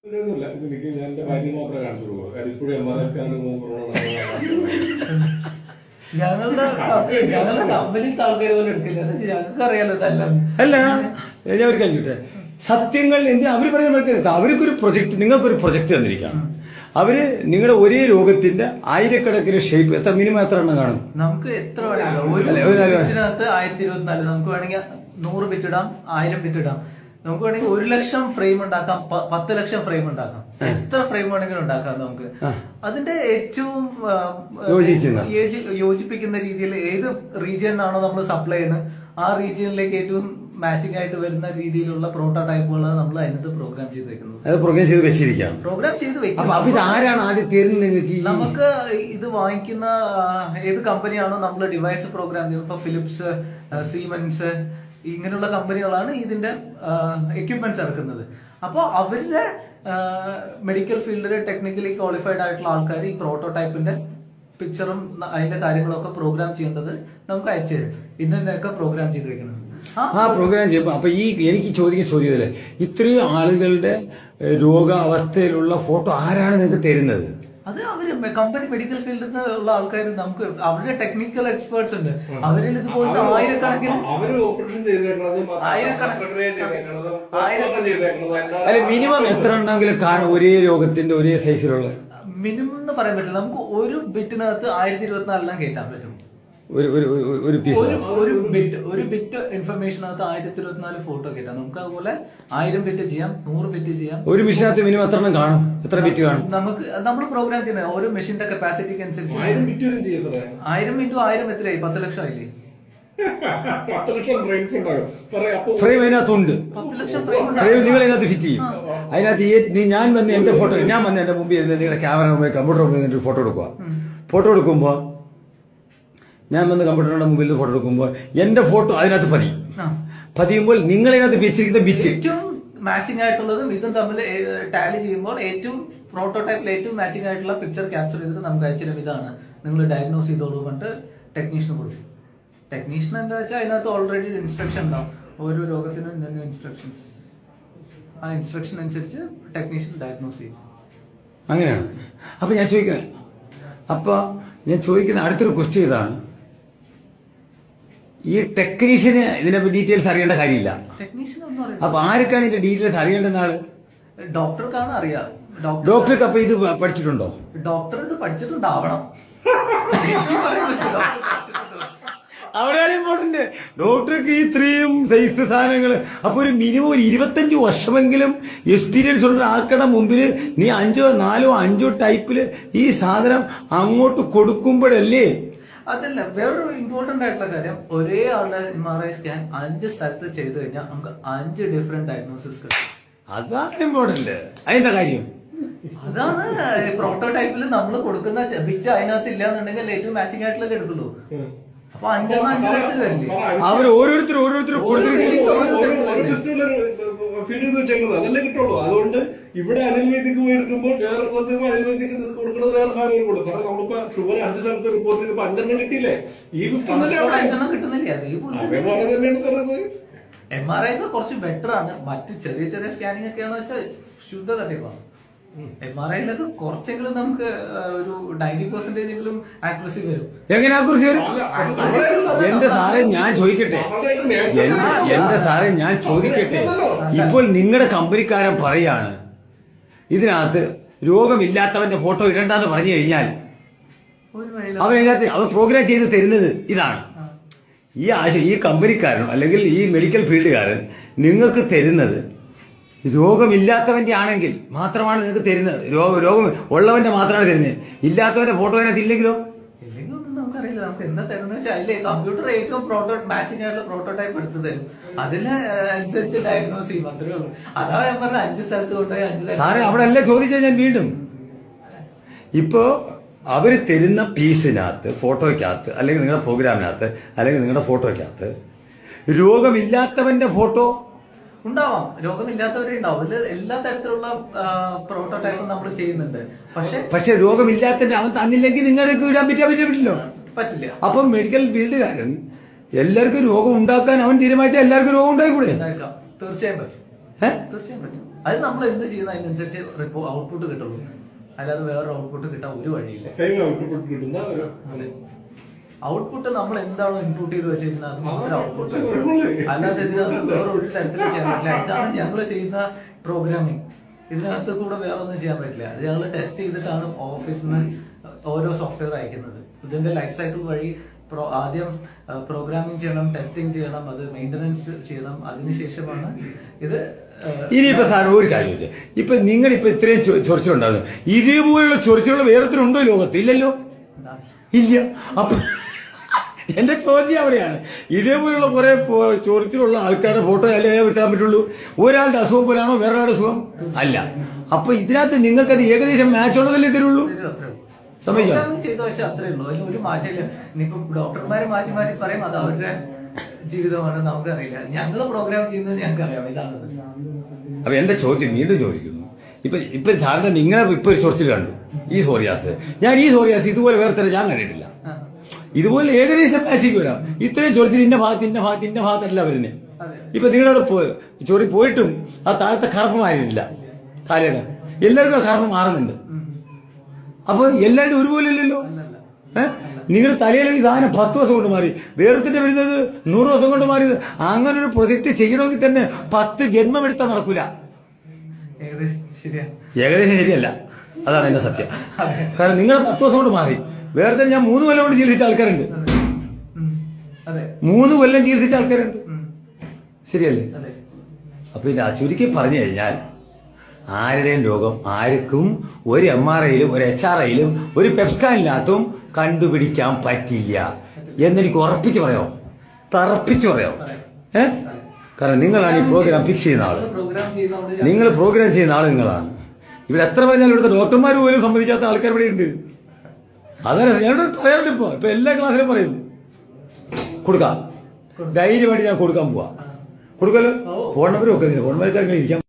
എനിക്ക് ഞാൻ എന്റെ ഭാര്യ മാത്രമേ കാണിച്ചു കൊടുക്കൂ. ഇപ്പോഴും ഞങ്ങളുടെ കമ്പനിത്തെ ആൾക്കാർ പോലും എടുക്കില്ല. ഞങ്ങൾക്ക് അറിയാലോ ഇതല്ല. അല്ല ഞാൻ ഒരു കഴിഞ്ഞിട്ടെ സത്യങ്ങൾ എന്തിനാ അവര് പറയുന്നത്? അവർക്കൊരു പ്രൊജക്ട്, നിങ്ങൾക്കൊരു പ്രൊജക്ട് തന്നിരിക്കുകയാണ്. അവര് നിങ്ങളുടെ ഒരേ രോഗത്തിന്റെ ആയിരക്കണക്കിന് ഷേപ്പ് എത്ര മിനിമം എത്ര എണ്ണം കാണും? നമുക്ക് എത്ര വേണമെങ്കിലും 1024 നമുക്ക് വേണമെങ്കിൽ 100 ബിറ്റ് ഇടാം, 1000 ബിറ്റ് ഇടാം. നമുക്ക് വേണമെങ്കിൽ 1 ലക്ഷം ഫ്രെയിം ഉണ്ടാക്കാം, 10 ലക്ഷം ഫ്രെയിം ഉണ്ടാക്കാം, എത്ര ഫ്രെയിം വേണമെങ്കിലും ഉണ്ടാക്കാം. നമുക്ക് അതിന്റെ ഏറ്റവും യോജിപ്പിക്കുന്ന രീതിയിൽ ഏത് റീജിയനാണോ നമ്മൾ സപ്ലൈ ചെയ്യുന്നത് ആ റീജിയനിലേക്ക് ഏറ്റവും മാച്ചിങ് ആയിട്ട് വരുന്ന രീതിയിലുള്ള പ്രോട്ടോടൈപ്പുകളാണ് നമ്മൾ അതിനകത്ത് പ്രോഗ്രാം ചെയ്ത് വെക്കുന്നത്. പ്രോഗ്രാം ചെയ്ത് വെച്ചിരിക്കുകയാണ്. പ്രോഗ്രാം ചെയ്ത് വെക്കുന്നത് നമുക്ക് ഇത് വാങ്ങിക്കുന്ന ഏത് കമ്പനിയാണോ നമ്മൾ ഡിവൈസ് പ്രോഗ്രാം ചെയ്യുന്നത്, ഇപ്പൊ ഫിലിപ്സ്, സീമെൻസ് ഇങ്ങനെയുള്ള കമ്പനികളാണ് ഇതിന്റെ എക്യുപ്മെന്റ്സ് ഇറക്കുന്നത്. അപ്പോൾ അവരുടെ മെഡിക്കൽ ഫീൽഡിൽ ടെക്നിക്കലി ക്വാളിഫൈഡ് ആയിട്ടുള്ള ആൾക്കാർ ഈ പ്രോട്ടോടൈപ്പിന്റെ പിക്ചറും അതിന്റെ കാര്യങ്ങളൊക്കെ പ്രോഗ്രാം ചെയ്യേണ്ടത് നമുക്ക് അയച്ചു തരും. ഇന്നൊക്കെ പ്രോഗ്രാം ചെയ്ത് വെക്കുന്നത് പ്രോഗ്രാം ചെയ്യുമ്പോൾ അപ്പൊ ഈ എനിക്ക് ചോദിക്കുന്ന ചോദ്യമല്ലേ, ഇത്രയും ആളുകളുടെ രോഗാവസ്ഥയിലുള്ള ഫോട്ടോ ആരാണ് നിങ്ങൾക്ക് തരുന്നത്? അത് അവര് കമ്പനി മെഡിക്കൽ ഫീൽഡിൽ നിന്നുള്ള ആൾക്കാർ, നമുക്ക് അവരുടെ ടെക്നിക്കൽ എക്സ്പേർട്സ് ഉണ്ട്. അവരിൽ ഇതുപോലത്തെ ആയിരക്കണക്കിന് മിനിമം എത്ര ഉണ്ടെങ്കിലും കാണും ഒരേ രോഗത്തിന്റെ ഒരേ സൈസിലുള്ള? മിനിമം എന്ന് പറയാൻ പറ്റില്ല. നമുക്ക് ഒരു ബിറ്റിനകത്ത് 1024 കയറ്റാൻ പറ്റും. ഒരു പീസ് ഒരു ബിറ്റ് ഇൻഫർമേഷനകത്ത് 1024 ഫോട്ടോ കയറ്റാം. നമുക്ക് അതുപോലെ 1000 ബിറ്റ് ചെയ്യാം, 100 ബിറ്റ് ചെയ്യാം. ഒരു മെഷീനകത്ത് മിനിമം എത്ര എണ്ണം കാണും? എത്ര ബിറ്റ് കാണും? നമ്മൾ പ്രോഗ്രാം ചെയ്യുന്നത് ഓരോ മെഷീന്റെ കപ്പാസിറ്റിക്ക് അനുസരിച്ച് 1000 ഇൻറ്റു 1000 എത്രയായി? 10 ലക്ഷം ആയില്ലേ? ഫ്രെയിം അതിനകത്തുണ്ട്. 10 ലക്ഷം ഫ്രെയിം നിങ്ങൾ അതിനകത്ത് ഫിറ്റ് ചെയ്യും. അതിനകത്ത് ഞാൻ വന്ന് എന്റെ ഫോട്ടോ, ഞാൻ വന്ന് എന്റെ മുമ്പിൽ ഇരുന്ന് നിങ്ങളുടെ ക്യാമറ മുമ്പിൽ കമ്പ്യൂട്ടർ മുമ്പിൽ ഫോട്ടോ എടുക്കുക. ഫോട്ടോ എടുക്കുമ്പോൾ ഞാൻ വന്ന് കമ്പ്യൂട്ടറിന്റെ മുമ്പിൽ ഫോട്ടോ എടുക്കുമ്പോൾ എന്റെ ഫോട്ടോ അതിനകത്ത് പതിയുമ്പോൾ നിങ്ങൾ അതിനകത്ത് വെച്ചിരിക്കുന്ന ബിറ്റ് ഏറ്റവും മാച്ചിങ് ആയിട്ടുള്ളതും ഇതും തമ്മിൽ ടാലി ചെയ്യുമ്പോൾ ഏറ്റവും പ്രോട്ടോടൈപ്പിൽ ഏറ്റവും മാച്ചിങ് ആയിട്ടുള്ള പിക്ചർ ക്യാപ്ചർ ചെയ്തിട്ട് നമുക്ക് അയച്ചിരും. ഇതാണ് നിങ്ങൾ ഡയഗ്നോസ് ചെയ്തോളൂ പറഞ്ഞിട്ട് ടെക്നീഷ്യന് കൊടുക്കും. ടെക്നീഷ്യൻ എന്താ വെച്ചാൽ അതിനകത്ത് ഓൾറെഡി ഇൻസ്ട്രക്ഷൻ ഉണ്ടാവും. ഓരോ രോഗത്തിനും തന്നെ ഇൻസ്ട്രക്ഷൻസ്, ആ ഇൻസ്ട്രക്ഷൻ അനുസരിച്ച് ടെക്നീഷ്യൻ ഡയഗ്നോസ് ചെയ്യും. അങ്ങനെയാണ്. അപ്പൊ ഞാൻ ചോദിക്കുന്ന അടുത്തൊരു ക്വസ്റ്റ്യൻ ഇതാണ്, ഈ ടെക്നീഷ്യന് ഇതിനെ ഡീറ്റെയിൽസ് അറിയേണ്ട കാര്യമില്ല. അപ്പൊ ആർക്കാണ് ഇതിന്റെ ഡീറ്റെയിൽസ് അറിയേണ്ടുന്ന ആള്? ഡോക്ടർക്കാണ് അറിയാം. ഡോക്ടർക്ക് അപ്പൊ ഇത് പഠിച്ചിട്ടുണ്ടോ? ഡോക്ടർ ഇത് പഠിച്ചിട്ടുണ്ടാവണം. അവിടെയാണ് ഇമ്പോർട്ടന്റ്. ഡോക്ടർക്ക് ഇത്രയും സൈസ് സാധനങ്ങൾ, അപ്പൊ ഒരു മിനിമം 25 വർഷമെങ്കിലും എക്സ്പീരിയൻസ് ഉള്ള ആൾക്കാരുടെ മുമ്പിൽ നീ 4 ടൈപ്പില് ഈ സാധനം അങ്ങോട്ട് കൊടുക്കുമ്പോഴല്ലേ? അതല്ല, വേറൊരു ഇമ്പോർട്ടന്റ് ആയിട്ടുള്ള കാര്യം, ഒരേ ആളുടെ MRI സ്കാൻ 5 സ്ഥലത്ത് ചെയ്തു കഴിഞ്ഞാൽ നമുക്ക് 5 ഡിഫറെന്റ് ഡയഗ്നോസിസ് കിട്ടും. അതാണ് ഇമ്പോർട്ടന്റ്. അതിന്റെ കാര്യം അതാണ്. പ്രോട്ടോടൈപ്പിൽ നമ്മൾ കൊടുക്കുന്ന ബിറ്റ് അതിനകത്ത് ഇല്ലാന്നുണ്ടെങ്കിൽ ഏറ്റവും മാച്ചിങ് ആയിട്ടുള്ള എടുക്കുള്ളൂ. അപ്പൊ 5 തരത്തിൽ വരില്ലേ? അവർ ഓരോരുത്തർ അതല്ലേ കിട്ടുള്ളൂ. അതുകൊണ്ട് ഇവിടെ അനിൽവേദിക്ക് പോയി എടുക്കുമ്പോൾ വേറെ അനിൽവേദിക്ക് കൊടുക്കുന്നത് വേറെ സാധനം കൊടുക്കും. കാരണം നമ്മളിപ്പോ ഷുഗർ 5 സ്ഥലത്ത് റിപ്പോർട്ട് ചെയ്തപ്പോ 5 കിട്ടിയില്ലേ? ഈ 5 കിട്ടുന്നില്ലേ? പറയുന്നത് MRI കുറച്ച് ബെറ്റർ ആണ്. മറ്റു ചെറിയ ചെറിയ സ്കാനിങ് ഒക്കെയാണെന്ന് വെച്ചാൽ ശുദ്ധ തട്ടിപ്പാണ്. MRIയിലൊക്കെ കുറച്ചെങ്കിലും നമുക്ക് ഒരു 90% എങ്കിലും ആക്യുറസി വരും. എങ്ങനെ ആക്യുറസി വരും? എന്റെ സാറേ ഞാൻ ചോദിക്കട്ടെ, ഇപ്പോൾ നിങ്ങളുടെ കമ്പനിക്കാരൻ പറയാണ് ഇതിനകത്ത് രോഗമില്ലാത്തവന്റെ ഫോട്ടോ ഇടണ്ടെന്ന് പറഞ്ഞു കഴിഞ്ഞാൽ അവൻ പ്രോഗ്രാം ചെയ്ത് തരുന്നത് ഇതാണ്. ഈ കമ്പനിക്കാരനോ അല്ലെങ്കിൽ ഈ മെഡിക്കൽ ഫീൽഡുകാരൻ നിങ്ങൾക്ക് തരുന്നത് രോഗമില്ലാത്തവന്റെ ആണെങ്കിൽ മാത്രമാണ് നിങ്ങൾക്ക് തരുന്നത്. രോഗം ഉള്ളവന്റെ മാത്രമാണ് തരുന്നത്. ഇല്ലാത്തവന്റെ ഫോട്ടോ അതിനകത്ത് ഇല്ലെങ്കിലോ? ഒന്നും നമുക്കറിയില്ല. നമുക്ക് എന്താ തരുന്ന വെച്ചാൽ അതിലെ കമ്പ്യൂട്ടർ ഏറ്റവും മാച്ചിങ് ആയിട്ടുള്ള പ്രോട്ടോടൈപ്പ് എടുത്ത് തരും. അതിന് അനുസരിച്ച് ഡയഗ്നോസ് ചെയ്യും. അത്രേ ഉള്ളൂ. അതാ ഞാൻ പറഞ്ഞ 5 സ്ഥലത്ത് കൊണ്ടുപോയി 5 സാറേ അവിടെ എല്ലാം ചോദിച്ചാൽ ഞാൻ വീണ്ടും ഇപ്പോ അവര് തരുന്ന പീസിനകത്ത് ഫോട്ടോയ്ക്കകത്ത് അല്ലെങ്കിൽ നിങ്ങളുടെ പ്രോഗ്രാമിനകത്ത് അല്ലെങ്കിൽ നിങ്ങളുടെ ഫോട്ടോയ്ക്കകത്ത് രോഗമില്ലാത്തവന്റെ ഫോട്ടോ ഉണ്ടാവാം. രോഗമില്ലാത്തവരെ ഉണ്ടാവും. അതിൽ എല്ലാ തരത്തിലുള്ള പ്രോട്ടോടൈപ്പും നമ്മൾ ചെയ്യുന്നുണ്ട്. പക്ഷെ രോഗമില്ലാത്തവന്റെ അവൻ തന്നില്ലെങ്കിൽ നിങ്ങൾക്ക് ഇടാൻ പറ്റില്ലല്ലോ. പറ്റില്ല. അപ്പം മെഡിക്കൽ ഫീൽഡുകാരൻ എല്ലാവർക്കും രോഗം ഉണ്ടാക്കാൻ അവൻ തീരുമാനിച്ചാൽ എല്ലാവർക്കും രോഗം ഉണ്ടായിക്കൂടെ? തീർച്ചയായും പറ്റും. തീർച്ചയായും പറ്റും. അത് നമ്മൾ എന്ത് ചെയ്യുന്ന അതിനനുസരിച്ച് ഔട്ട്പുട്ട് കിട്ടുള്ളൂ, അല്ലാതെ വേറൊരു ഔട്ട്പുട്ട് കിട്ടാൻ ഒരു വഴിയില്ല. സെയിം ഔട്ട്പുട്ട് കിട്ടുന്ന ഔട്ട്പുട്ട് നമ്മൾ എന്താണോ ഇൻപുട്ട് ചെയ്ത് വെച്ചിരിക്കുന്നത് അത് മാത്രം ഔട്ട്പുട്ട്, അല്ലാതെ ഇതിനകത്ത് വേറെ ഒരു തരത്തിലും ചെയ്യാൻ പറ്റില്ല. ഇതാണ് ഞങ്ങൾ ചെയ്യുന്ന പ്രോഗ്രാമിംഗ്. ഇതിനകത്ത് കൂടെ വേറെ ഒന്നും ചെയ്യാൻ പറ്റില്ല. അത് ഞങ്ങൾ ടെസ്റ്റ് ചെയ്തിട്ടാണ് ഓഫീസിൽ നിന്ന് ഓരോ സോഫ്റ്റ്വെയർ അയക്കുന്നത്. ഇതിന്റെ ലൈഫ് സൈക്കിൾ വഴി ആദ്യം പ്രോഗ്രാമിംഗ് ചെയ്യണം, ടെസ്റ്റിംഗ് ചെയ്യണം, അത് മെയിൻ്റനൻസ് ചെയ്യണം, അതിനുശേഷമാണ് ഇത്. ഇനിയിപ്പോ സാർ ഒരു കാര്യം ചോദിച്ചു, ഇപ്പൊ നിങ്ങളിപ്പോ ഇത്രയും ചൊറിച്ചിലുണ്ടായിരുന്നു, ഇതേപോലുള്ള ചൊറിച്ചിലുള്ള വേറെത്തിനുണ്ടോ ലോകത്ത്? ഇല്ലല്ലോ, ഇല്ല. അപ്പൊ എന്റെ ചോദ്യം അവിടെയാണ്, ഇതേപോലുള്ള കുറെ ചൊറിച്ചിലുള്ള ആൾക്കാരുടെ ഫോട്ടോ അല്ലേ എടുക്കാൻ പറ്റുള്ളൂ? ഒരാളുടെ അസുഖം പോലാണോ വേറൊരാളുടെ അസുഖം? അല്ല. അപ്പൊ ഇതിനകത്ത് നിങ്ങൾക്കത് ഏകദേശം മാച്ച് ഉള്ളതല്ലേ തരുള്ളൂ? പ്രോഗ്രാമിംഗ് ചെയ്ത് വെച്ചാൽ അത്രേ ഉള്ളൂ, അതിൽ ഒരു മാറ്റമില്ല. ഇനിയിപ്പോ ഡോക്ടർമാര് മാറ്റി മാറ്റി പറയും അത് അവരുടെ ജീവിതമാണ്, നമുക്കറിയില്ല. ഞങ്ങൾ പ്രോഗ്രാം ചെയ്യുന്നത് ഞങ്ങൾക്ക് അറിയാം ഇതാണത്. അപ്പൊ എന്റെ ചോദ്യം വീണ്ടും ചോദിക്കുന്നു, ഇപ്പൊ സാറിന്റെ നിങ്ങളെ ഇപ്പൊ ഒരു ചൊറിച്ചിൽ കണ്ടു, ഈ സോറിയാസ്. ഞാൻ ഈ സോറിയാസ് ഇതുപോലെ വേറെ തന്നെ ഞാൻ കണ്ടിട്ടില്ല. ഇതുപോലെ ഏകദേശം മാച്ചിക്ക് വരാം. ഇത്രയും ചൊറിച്ചിൽ ഇന്ന ഭാഗത്തല്ല വരുന്നത്. ഇപ്പൊ നിങ്ങളവിടെ ചൊറി പോയിട്ടും ആ താഴത്തെ കറുപ്പ് മാറിയിട്ടില്ല, തലയുടെ എല്ലാവർക്കും ആ കറുപ്പ് മാറുന്നുണ്ട്. അപ്പൊ എല്ലാവരും ഒരുപോലെ ഇല്ലല്ലോ. നിങ്ങളുടെ തലയിൽ ഈ സാധനം 10 ദിവസം കൊണ്ട് മാറി, വേറൊത്തിന്റെ വരുന്നത് 100 ദിവസം കൊണ്ട് മാറിയത്. അങ്ങനെ ഒരു പ്രൊജക്ട് ചെയ്യണമെങ്കിൽ തന്നെ 10 ജന്മം എടുത്താൽ നടക്കൂല. ഏകദേശം ശരിയല്ല, അതാണ് എന്റെ സത്യം. കാരണം നിങ്ങൾ 10 ദിവസം കൊണ്ട് മാറി, വേറെ തന്നെ ഞാൻ 3 കൊല്ലം കൊണ്ട് ചികിത്സിച്ച ആൾക്കാരുണ്ട്. 3 കൊല്ലം ചികിത്സിച്ച ആൾക്കാരുണ്ട്. ശരിയല്ലേ? അപ്പൊ ഇത് ചുരുക്കി പറഞ്ഞു കഴിഞ്ഞാൽ ആരുടെയും രോഗം ആർക്കും ഒരു MRIയിലും ഒരു HRIയിലും ഒരു പെപ്സ്കാനിനകത്തും കണ്ടുപിടിക്കാൻ പറ്റില്ല എന്നെനിക്ക് ഉറപ്പിച്ച് പറയാമോ, തറപ്പിച്ച് പറയാമോ? കാരണം നിങ്ങളാണ് ഈ പ്രോഗ്രാം ഫിക്സ് ചെയ്യുന്ന ആള്, നിങ്ങൾ പ്രോഗ്രാം ചെയ്യുന്ന ആള് നിങ്ങളാണ്. ഇവിടെ എത്ര പറഞ്ഞാലും ഇവിടുത്തെ ഡോക്ടർമാർ പോലും സമ്മതിക്കാത്ത ആൾക്കാർ ഇവിടെ ഉണ്ട്. അതല്ല ഞാനിവിടെ പറയാറുണ്ട്. ഇപ്പൊ എല്ലാ ക്ലാസ്സിലും പറയും കൊടുക്കാം, ധൈര്യമായിട്ട് ഞാൻ കൊടുക്കാൻ പോവാ. കൊടുക്കല്ലോ, ഫോൺ നമ്പർ വെക്കുന്നില്ല, ഫോൺ നമ്പർ ഇരിക്കാം.